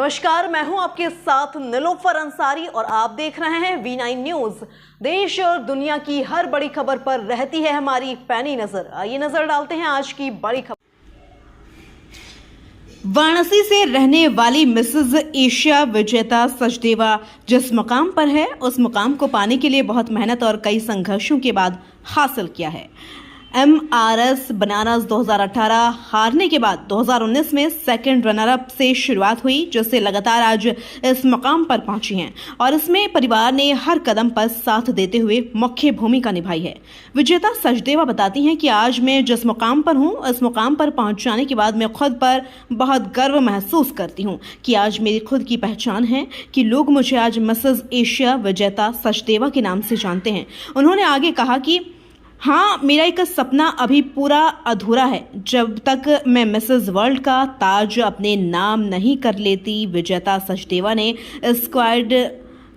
नमस्कार, मैं हूं आपके साथ निलोफर अंसारी और आप देख रहे हैं V9 न्यूज। देश और दुनिया की हर बड़ी खबर पर रहती है हमारी पैनी नजर। आइए नजर डालते हैं आज की बड़ी खबर। वाराणसी से रहने वाली मिसेज एशिया विजेता सचदेवा जिस मुकाम पर है, उस मुकाम को पाने के लिए बहुत मेहनत और कई संघर्षों के बाद हासिल किया है। MRS बनारस 2018 हारने के बाद 2019 में सेकंड रनर अप से शुरुआत हुई, जिससे लगातार आज इस मुकाम पर पहुंची हैं और इसमें परिवार ने हर कदम पर साथ देते हुए मुख्य भूमिका निभाई है। विजेता सचदेवा बताती हैं कि आज मैं जिस मुकाम पर हूं, इस मुकाम पर पहुंच जाने के बाद मैं खुद पर बहुत गर्व महसूस करती हूं कि आज मेरी खुद की पहचान है कि लोग मुझे आज मिसेज एशिया विजेता सचदेवा के नाम से जानते हैं। उन्होंने आगे कहा कि हाँ, मेरा एक सपना अभी पूरा अधूरा है। जब तक मैं मिसेज वर्ल्ड का ताज अपने नाम नहीं कर लेती। विजेता सचदेवा ने स्क्वाड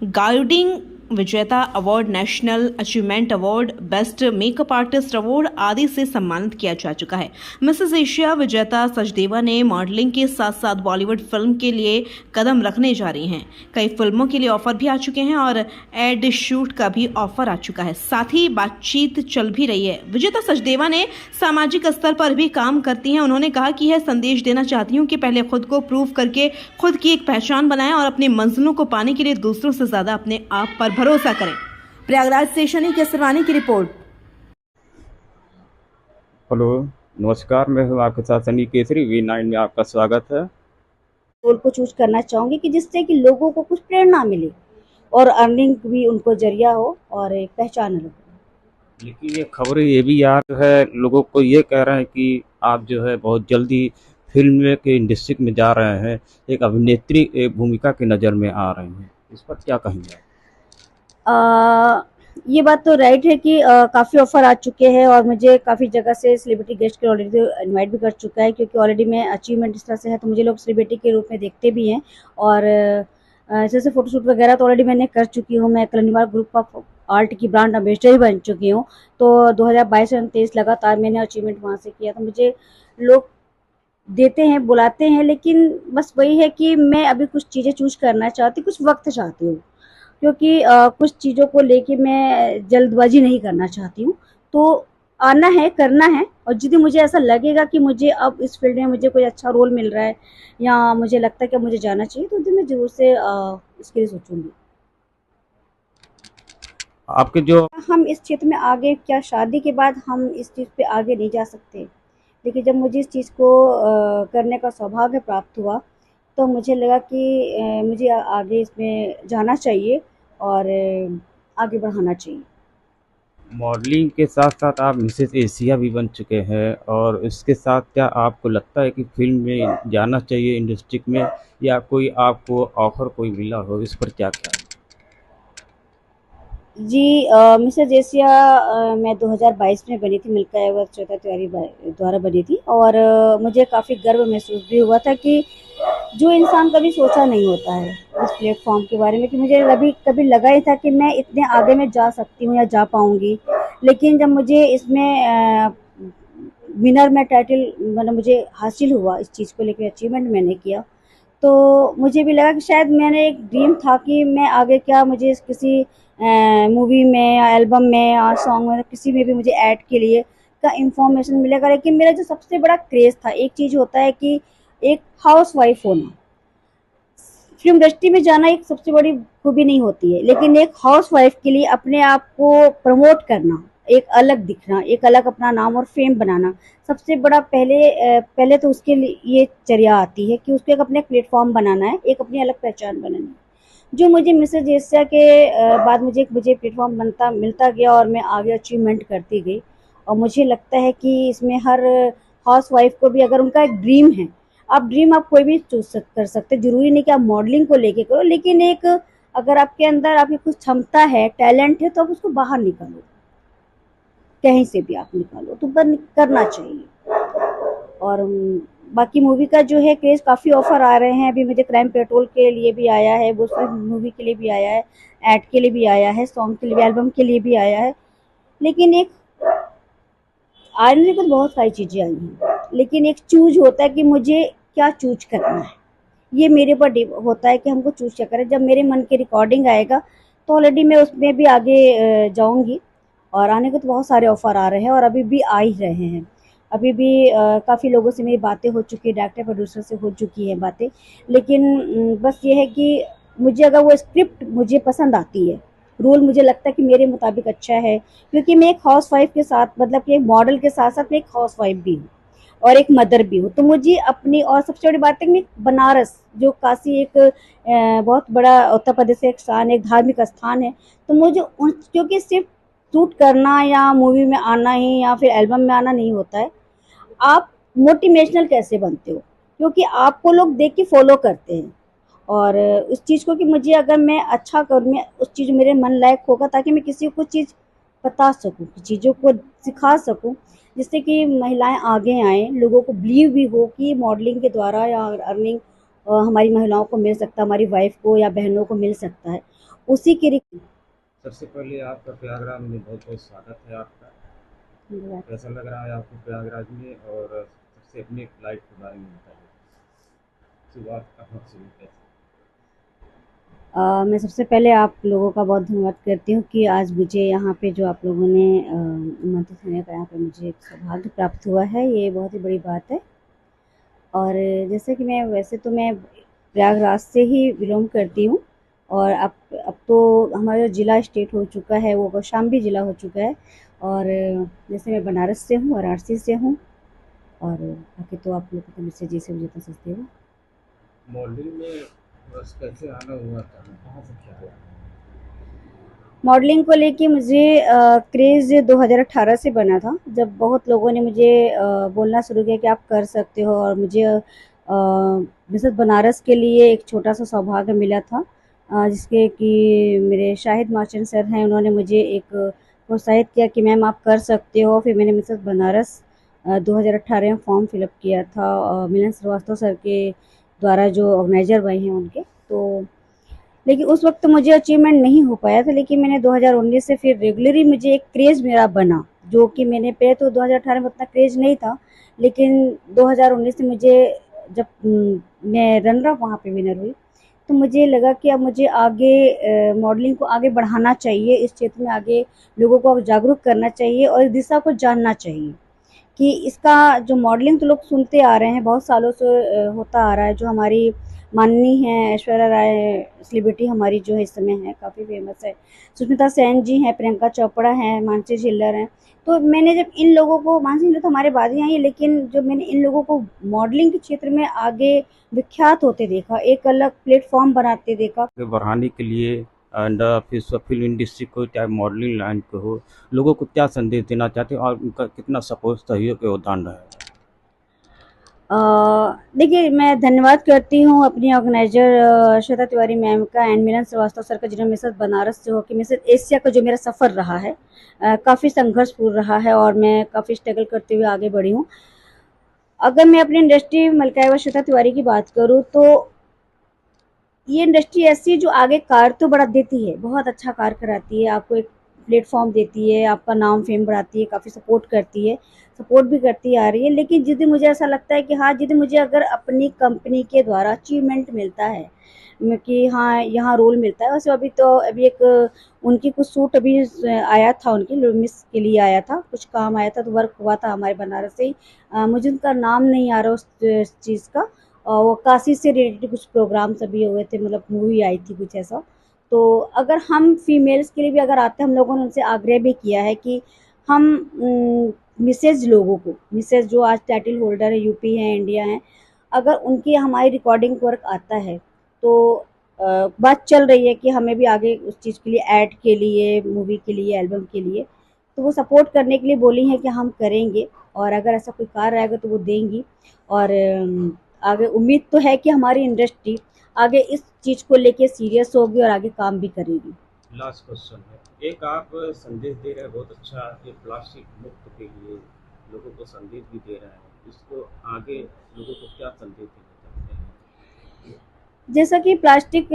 गाइडिंग विजेता award, national achievement award, best makeup artist award आदि से सम्मानित किया जा चुका है। मिसेज एशिया विजेता सचदेवा ने मॉडलिंग के साथ साथ बॉलीवुड फिल्म के लिए कदम रखने जा रही हैं। कई फिल्मों के लिए ऑफर भी आ चुके हैं और एड शूट का भी ऑफर आ चुका है। साथ ही बातचीत चल भी रही है। विजेता सचदेवा ने सामाजिक स्तर पर भी काम करती हैं। उन्होंने कहा कि यह संदेश देना चाहती हूँ कि पहले खुद को प्रूव करके खुद की एक पहचान बनाएं और अपनी मंजिलों को पाने के लिए दूसरों से ज्यादा अपने आप पर भरोसा करें। प्रयागराज से शनि केसरवानी की रिपोर्ट। हेलो, नमस्कार। मैं हूँ आपके साथ सनी केसरी। V9 में आपका स्वागत है। रोल को चूज करना चाहूंगी कि जिससे कि लोगों को कुछ प्रेरणा मिले और अर्निंग भी उनको जरिया हो और एक पहचान हो। लेकिन ये खबरें ये भी यार है, लोगों को ये कह रहे हैं कि आप जो है बहुत जल्दी फिल्म के इंडस्ट्री में जा रहे हैं, एक अभिनेत्री एक भूमिका की नज़र में आ रही हैं। इस पर क्या कहेंगे? ये बात तो राइट है कि काफ़ी ऑफर आ चुके हैं और मुझे काफ़ी जगह से सेलिब्रिटी गेस्ट के ऑलरेडी इनवाइट भी कर चुका है, क्योंकि ऑलरेडी मैं अचीवमेंट इस तरह से है तो मुझे लोग सेलिब्रिटी के रूप में देखते भी हैं। और जैसे फोटोशूट वगैरह तो ऑलरेडी मैंने कर चुकी हूँ। मैं कलनीवाल ग्रुप ऑफ आर्ट की ब्रांड एम्बेसडर भी बन चुकी हूँ। तो 2022 से 2023 लगातार मैंने अचीवमेंट वहाँ से किया। तो मुझे लोग देते हैं, बुलाते हैं, लेकिन बस वही है कि मैं अभी कुछ चीज़ें चूज करना चाहती, कुछ वक्त चाहती हूँ, क्योंकि कुछ चीज़ों को लेके मैं जल्दबाजी नहीं करना चाहती हूँ। तो आना है, करना है, और जिस दिन मुझे ऐसा लगेगा कि मुझे अब इस फील्ड में मुझे कोई अच्छा रोल मिल रहा है या मुझे लगता है कि मुझे जाना चाहिए, तो उस दिन मैं ज़रूर से इसके लिए सोचूंगी। आपके जो हम इस क्षेत्र में आगे, क्या शादी के बाद हम इस चीज़ पे आगे नहीं जा सकते, लेकिन जब मुझे इस चीज़ को करने का सौभाग्य प्राप्त हुआ तो मुझे लगा कि मुझे आगे इसमें जाना चाहिए और आगे बढ़ाना चाहिए। मॉडलिंग के साथ साथ आप मिसेस एशिया भी बन चुके हैं, और इसके साथ क्या आपको लगता है कि फिल्म में जाना चाहिए इंडस्ट्री में, या कोई आपको ऑफर कोई मिला हो? इस पर क्या क्या? जी, मिसेज एशिया मैं 2022 में बनी थी, मिल्का एवं श्वेता तिवारी द्वारा बनी थी। और मुझे काफ़ी गर्व महसूस भी हुआ था कि जो इंसान कभी सोचा नहीं होता है इस प्लेटफॉर्म के बारे में, कि मुझे कभी कभी लगा ही था कि मैं इतने आगे में जा सकती हूँ या जा पाऊँगी। लेकिन जब मुझे इसमें विनर में टाइटल मतलब मुझे हासिल हुआ, इस चीज़ को लेकर अचीवमेंट मैंने किया, तो मुझे भी लगा कि शायद मैंने एक ड्रीम था कि मैं आगे क्या, मुझे किसी मूवी में या एल्बम में या सॉन्ग में, किसी में भी मुझे ऐड के लिए का इंफॉर्मेशन मिलेगा। लेकिन मेरा जो सबसे बड़ा क्रेज़ था, एक चीज़ होता है कि एक हाउसवाइफ होना, फिल्म इंडस्ट्री में जाना एक सबसे बड़ी खूबी नहीं होती है, लेकिन एक हाउसवाइफ के लिए अपने आप को प्रमोट करना, एक अलग दिखना, एक अलग अपना नाम और फेम बनाना, सबसे बड़ा पहले तो उसके लिए ये चर्या आती है कि उसको एक अपने प्लेटफॉर्म बनाना है, एक अपनी अलग पहचान बनानी है। जो मुझे मिसेज एशिया के बाद मुझे प्लेटफॉर्म मिलता गया और मैं आगे अचीवमेंट करती गई। और मुझे लगता है कि इसमें हर हाउसवाइफ को भी, अगर उनका एक ड्रीम है, आप कोई भी चूज कर सकते, जरूरी नहीं कि आप मॉडलिंग को लेके करो, लेकिन एक अगर आपके अंदर आपकी कुछ क्षमता है, टैलेंट है, तो आप उसको बाहर निकालो, कहीं से भी आप निकालो, तो करना चाहिए। और बाकी मूवी का जो है क्रेज, काफ़ी ऑफर आ रहे हैं। अभी मुझे क्राइम पेट्रोल के लिए भी आया है, वो मूवी के लिए भी आया है, एड के लिए भी आया है, सॉन्ग के लिए भी, एल्बम के लिए भी आया है। लेकिन एक आने को बहुत सारी चीज़ें आई हैं, लेकिन एक चूज होता है कि मुझे क्या चूज करना है। ये मेरे ऊपर होता है कि हमको चूज़ क्या करें। जब मेरे मन की रिकॉर्डिंग आएगा तो ऑलरेडी मैं उसमें भी आगे जाऊँगी, और आने को तो बहुत सारे ऑफ़र आ रहे हैं और अभी भी आ ही रहे हैं। अभी भी काफ़ी लोगों से मेरी बातें हो चुकी है, डायरेक्टर प्रोड्यूसर से हो चुकी है बातें। लेकिन बस ये है कि मुझे अगर वो स्क्रिप्ट मुझे पसंद आती है, रोल मुझे लगता है कि मेरे मुताबिक अच्छा है, क्योंकि मैं एक हाउसवाइफ़ के साथ, मतलब कि एक मॉडल के साथ-साथ मैं एक हाउसवाइफ़ भी हूँ और एक मदर भी हूँ। तो मुझे अपनी, और सबसे बड़ी बात है कि मैं बनारस, जो काशी एक बहुत बड़ा उत्तर प्रदेश का एक स्थान है, एक धार्मिक स्थान है, तो मुझे उन, क्योंकि सिर्फ़ शूट करना या मूवी में आना ही या फिर एल्बम में आना नहीं होता है। आप मोटिवेशनल कैसे बनते हो? क्योंकि आपको लोग देख के फ़ॉलो करते हैं, और उस चीज़ को कि मुझे अगर मैं अच्छा करूँ, मैं उस चीज़ मेरे मन लायक होगा ताकि मैं किसी को कुछ चीज़ बता सकूँ, चीज़ों को सिखा सकूँ, जिससे कि महिलाएँ आगे आएँ, लोगों को बिलीव भी हो कि मॉडलिंग के द्वारा या अर्निंग हमारी महिलाओं को मिल सकता है, हमारी वाइफ़ को या बहनों को मिल सकता है। उसी के सबसे पहले आपका प्रयागराज में बहुत बहुत स्वागत है आपका। कैसा लग रहा है आपको प्रयागराज में, और सबसे अपने लाइफ के बारे में बताइए, शुरुआत कहाँ से हुई कैसे? मैं सबसे पहले आप लोगों का बहुत धन्यवाद करती हूँ कि आज मुझे यहाँ पे जो आप लोगों ने आमंत्रित करने का, यहाँ पे मुझे एक सौभाग्य प्राप्त हुआ है, ये बहुत ही बड़ी बात है। और जैसे कि मैं, वैसे तो मैं प्रयागराज से ही बिलॉन्ग करती हूँ, और अब तो हमारा जो ज़िला स्टेट हो चुका है वो कौशाम्बी ज़िला हो चुका है। और जैसे मैं बनारस से हूँ, वाराणसी से हूँ, और बाकी तो आप लोग को तो मुझसे जैसे मुझे तो सस्ते हो। मॉडलिंग में बस कैसे आना हुआ था, कहाँ से क्या हुआ? मॉडलिंग को लेके मुझे क्रेज़ 2018 से बना था, जब बहुत लोगों ने मुझे बोलना शुरू किया कि आप कर सकते हो, और मुझे मिसेस बनारस के लिए एक छोटा-सा सौभाग्य मिला था, जिसके कि मेरे शाहिद मार्चेंट सर हैं, उन्होंने मुझे एक प्रोत्साहित किया कि मैम आप कर सकते हो। फिर मैंने मिसेस बनारस 2018 में फॉर्म फिलअप किया था, मिलन श्रीवास्तव सर के द्वारा, जो ऑर्गेनाइज़र भाई हैं उनके। तो लेकिन उस वक़्त मुझे अचीवमेंट नहीं हो पाया था, लेकिन मैंने 2019 से फिर रेगुलरली मुझे एक क्रेज़ मेरा बना, जो कि मैंने पहले तो 2018 में उतना क्रेज़ नहीं था, लेकिन 2019 से मुझे, जब मैं रनर अप वहाँ पे विनर हुई, तो मुझे लगा कि अब मुझे आगे मॉडलिंग को आगे बढ़ाना चाहिए, इस क्षेत्र में आगे लोगों को अब जागरूक करना चाहिए और इस दिशा को जानना चाहिए कि इसका जो मॉडलिंग तो लोग सुनते आ रहे हैं, बहुत सालों से होता आ रहा है। जो हमारी माननीय हैं ऐश्वर्या राय सेलिब्रिटी हमारी जो है इस समय है, काफ़ी फेमस है, सुष्मिता सेन जी हैं, प्रियंका चोपड़ा हैं, मानसी छिल्लर हैं। तो मैंने जब इन लोगों को, मानसी छिल्लर तो हमारे बाद ही आई है, लेकिन जब मैंने इन लोगों को मॉडलिंग के क्षेत्र में आगे विख्यात होते देखा, एक अलग प्लेटफॉर्म बनाते देखा। आगे बढ़ाने के लिए एंड फिर फिल्म इंडस्ट्री को, चाहे मॉडलिंग लाइन को हो, लोगों को क्या संदेश देना चाहते हैं और उनका कितना सपोर्ट सहयोग योगदान रहेगा? देखिए, मैं धन्यवाद करती हूँ अपनी ऑर्गेनाइज़र श्वेता तिवारी मैम का एंड मिलन श्रीवास्तव सर का, जिन्होंने मिसेस बनारस से होके मिसेस एशिया का जो मेरा सफ़र रहा है, काफ़ी संघर्षपूर्ण रहा है और मैं काफ़ी स्ट्रगल करते हुए आगे बढ़ी हूँ। अगर मैं अपनी इंडस्ट्री मलकाई व श्वेता तिवारी की बात करूँ, तो ये इंडस्ट्री ऐसी है जो आगे कार्य तो बढ़ा देती है, बहुत अच्छा कार्य कराती है, आपको एक प्लेटफॉर्म देती है, आपका नाम फेम बढ़ाती है, काफ़ी सपोर्ट करती है, सपोर्ट भी करती आ रही है। लेकिन जिस दिन मुझे ऐसा लगता है कि हाँ, जिस दिन मुझे अगर अपनी कंपनी के द्वारा अचीवमेंट मिलता है, कि हाँ, यहाँ रोल मिलता है। वैसे अभी एक उनकी कुछ शूट अभी आया था, उनकी मिस के लिए आया था, कुछ काम आया था, तो वर्क हुआ था हमारे बनारस से ही। मुझे उनका नाम नहीं आ रहा उस चीज़ का, वो काशी से रिलेटेड कुछ प्रोग्राम्स अभी हुए थे, मतलब मूवी आई थी कुछ ऐसा। तो अगर हम फीमेल्स के लिए भी अगर आते हैं, हम लोगों ने उनसे आग्रह भी किया है कि हम मिसेज लोगों को, मिसेज जो आज टाइटल होल्डर है, यूपी है, इंडिया है, अगर उनकी हमारी रिकॉर्डिंग वर्क आता है, तो बात चल रही है कि हमें भी आगे उस चीज़ के लिए, ऐड के लिए, मूवी के लिए, एल्बम के लिए, तो वो सपोर्ट करने के लिए बोली हैं कि हम करेंगे, और अगर ऐसा कोई कार्य आएगा तो वो देंगी। और आगे उम्मीद तो है कि हमारी इंडस्ट्री आगे इस चीज़ को लेके सीरियस होगी और आगे काम भी करेगी। लास्ट क्वेश्चन है, एक आप संदेश दे रहे हैं बहुत अच्छा, ये प्लास्टिक मुक्त के लिए लोगों को संदेश भी दे रहे हैं, इसको आगे लोगों को क्या संदेश देना चाहते हैं? जैसा कि प्लास्टिक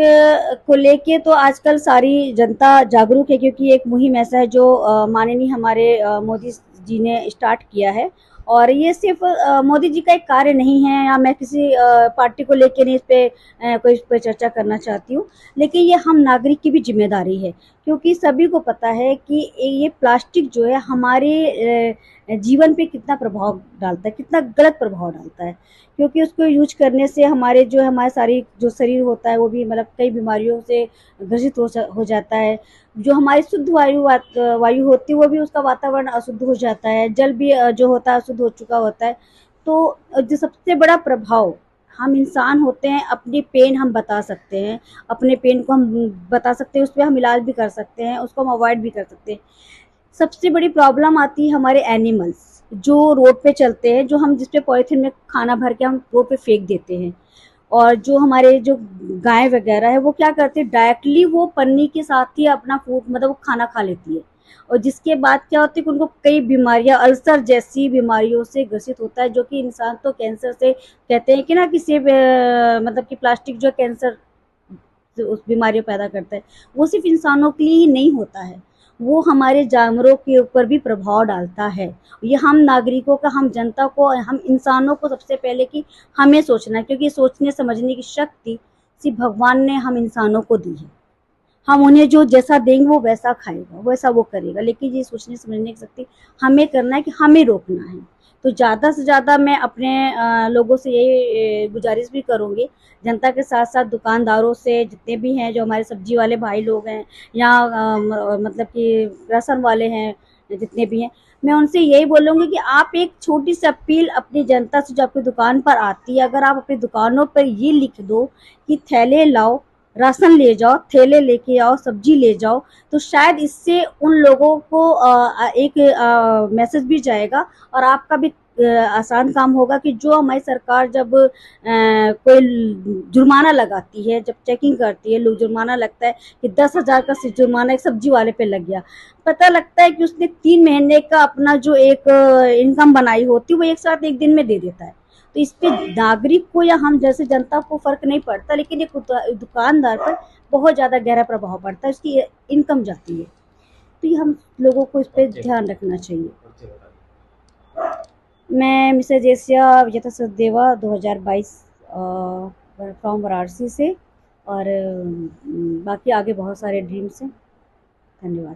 को लेके तो आजकल सारी जनता जागरूक है, क्योंकि एक मुहिम ऐसा है जो माननीय हमारे मोदी जी ने स्टार्ट किया है, और ये सिर्फ मोदी जी का एक कार्य नहीं है, या मैं किसी पार्टी को लेके नहीं इस पे कोई इस पे चर्चा करना चाहती हूँ, लेकिन ये हम नागरिक की भी जिम्मेदारी है, क्योंकि सभी को पता है कि ये प्लास्टिक जो है हमारे जीवन पे कितना प्रभाव डालता है, कितना गलत प्रभाव डालता है। क्योंकि उसको यूज करने से हमारे जो हमारे सारी जो शरीर होता है वो भी मतलब कई बीमारियों से ग्रसित हो जाता है। जो हमारी शुद्ध वायु होती है वो भी उसका वातावरण अशुद्ध हो जाता है, जल भी जो होता है अशुद्ध हो चुका होता है। तो जो सबसे बड़ा प्रभाव हम इंसान होते हैं, अपनी पेन हम बता सकते हैं, अपने पेन को हम बता सकते हैं, उस पर हम इलाज भी कर सकते हैं, उसको हम अवॉइड भी कर सकते हैं। सबसे बड़ी प्रॉब्लम आती है हमारे एनिमल्स जो रोड पे चलते हैं, जो हम जिसपे पॉलीथीन में खाना भर के हम रोड पे फेंक देते हैं। और जो हमारे जो गाय वगैरह है वो क्या करते हैं, डायरेक्टली वो पन्नी के साथ ही अपना फूड मतलब वो खाना खा लेती है, और जिसके बाद क्या होती है कि उनको कई बीमारियां, अल्सर जैसी बीमारियों से ग्रसित होता है, जो कि इंसान तो कैंसर से कहते हैं कि ना कि सिर्फ मतलब कि प्लास्टिक जो कैंसर उस बीमारियों पैदा करता है, वो सिर्फ इंसानों के लिए ही नहीं होता है, वो हमारे जानवरों के ऊपर भी प्रभाव डालता है। ये हम नागरिकों का, हम जनता को, हम इंसानों को सबसे पहले कि हमें सोचना है, क्योंकि सोचने समझने की शक्ति सिर्फ भगवान ने हम इंसानों को दी है। हम उन्हें जो जैसा देंगे वो वैसा खाएगा, वैसा वो करेगा, लेकिन ये सोचने समझने की शक्ति हमें करना है कि हमें रोकना है। तो ज़्यादा से ज़्यादा मैं अपने लोगों से यही गुजारिश भी करूँगी, जनता के साथ साथ दुकानदारों से, जितने भी हैं जो हमारे सब्जी वाले भाई लोग हैं, या मतलब कि राशन वाले हैं, जितने भी हैं, मैं उनसे यही बोलूँगी कि आप एक छोटी सी अपील अपनी जनता से जो आपकी दुकान पर आती है, अगर आप अपनी दुकानों पर ये लिख दो कि थैले लाओ, राशन ले जाओ, थैले लेके आओ, सब्जी ले जाओ, तो शायद इससे उन लोगों को एक मैसेज भी जाएगा, और आपका भी आसान काम होगा कि जो हमारी सरकार जब कोई जुर्माना लगाती है, जब चेकिंग करती है, लोग जुर्माना लगता है कि 10,000 का जुर्माना एक सब्जी वाले पे लग गया, पता लगता है कि उसने 3 महीने का अपना जो एक इनकम बनाई होती है वो एक साथ एक दिन में दे देता है। तो इस पे नागरिक को या हम जैसे जनता को फर्क नहीं पड़ता, लेकिन एक दुकानदार पर बहुत ज़्यादा गहरा प्रभाव पड़ता है, उसकी इनकम जाती है। तो ये हम लोगों को इस पे ध्यान रखना चाहिए। मैं मिसेज एशिया विजेता सचदेवा 2022 फ्रॉम वाराणसी से, और बाकी आगे बहुत सारे ड्रीम्स हैं। धन्यवाद।